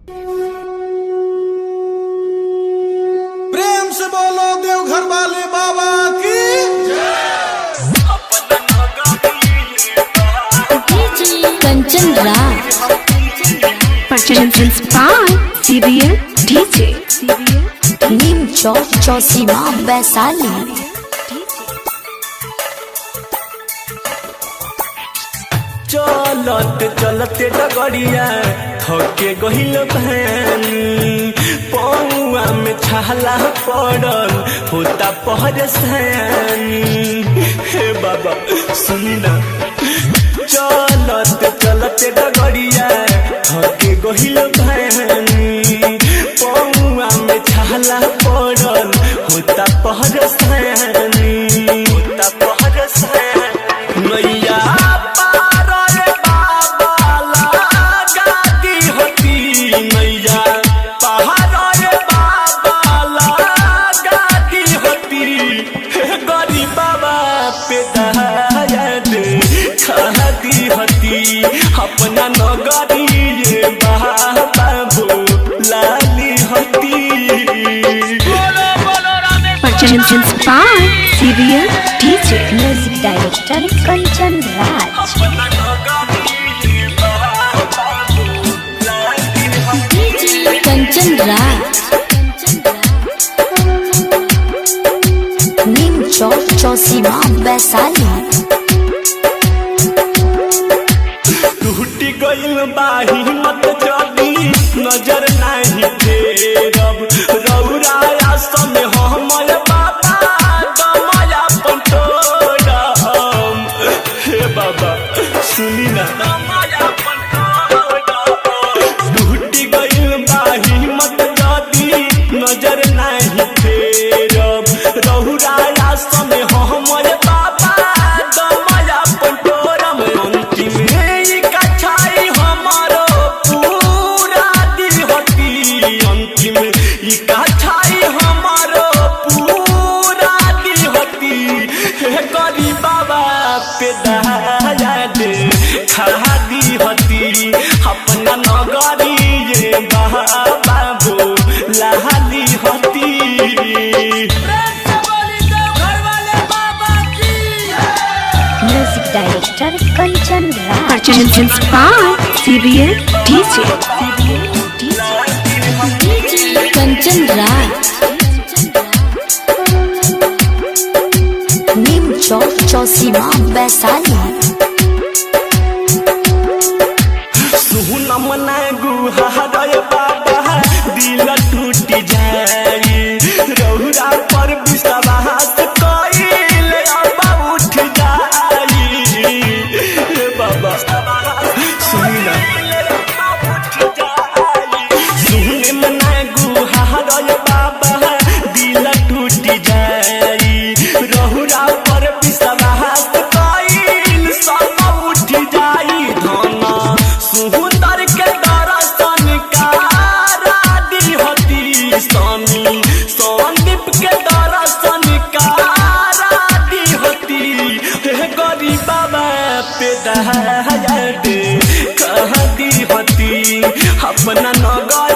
प्रेम से बोलो देवघर वाले बाबा की Kanchan Raj Presents by CBL DJ नीम चौक चौसीमा वैशाली। चलत चलते डगड़िया थके गहिल भानी पौआ में छाला पड़ल होता परेशानी। हे बाबा सुनी ना, चलत चलते डगड़िया थके गहिल भानी पौआ में छाला पड़ल होता परेशानी। होता परेशानी नैया अपना नगरी ये बाबू लाली हती। Presents by CBL DJ music director Kanchan Raj. Kanchan Raj Neem Chowk Chausima Vaishali. टूटी गइल बाही मत जदी नजर नहीं फेरब रौरा समय हमर बाबा दमाया पंटोरम। हे बाबा सुनी ना, टूटी गइल बाही मत जदी नजर नहीं फेरब रौरा समय हमर बाबा दमाया पंटोरम। अंतिम खादी हती अपना नगरी ये बाबू लाली हती। Music director Kanchan Raj. Presents by CBL DJ Kanchan Raj Neem Chowk Chausima Vaishali. सुहुनम ना गुहारय बाबा दिल टूटी जाई रौरा पर विश्वास कइल अब उठ जाई। हे बाबा सुनी ना, सुहुनम ना गुहारय बाबा दिल टूटी जाई रौरा पर विश्वास कइल सब उठ जाई। धना सुंदर के दर्शन कारा दी हती स्वामी संदीप के दर्शन कारा दी हती। हे गरीब बाबा पे दया दे कह दी हती अपना नगर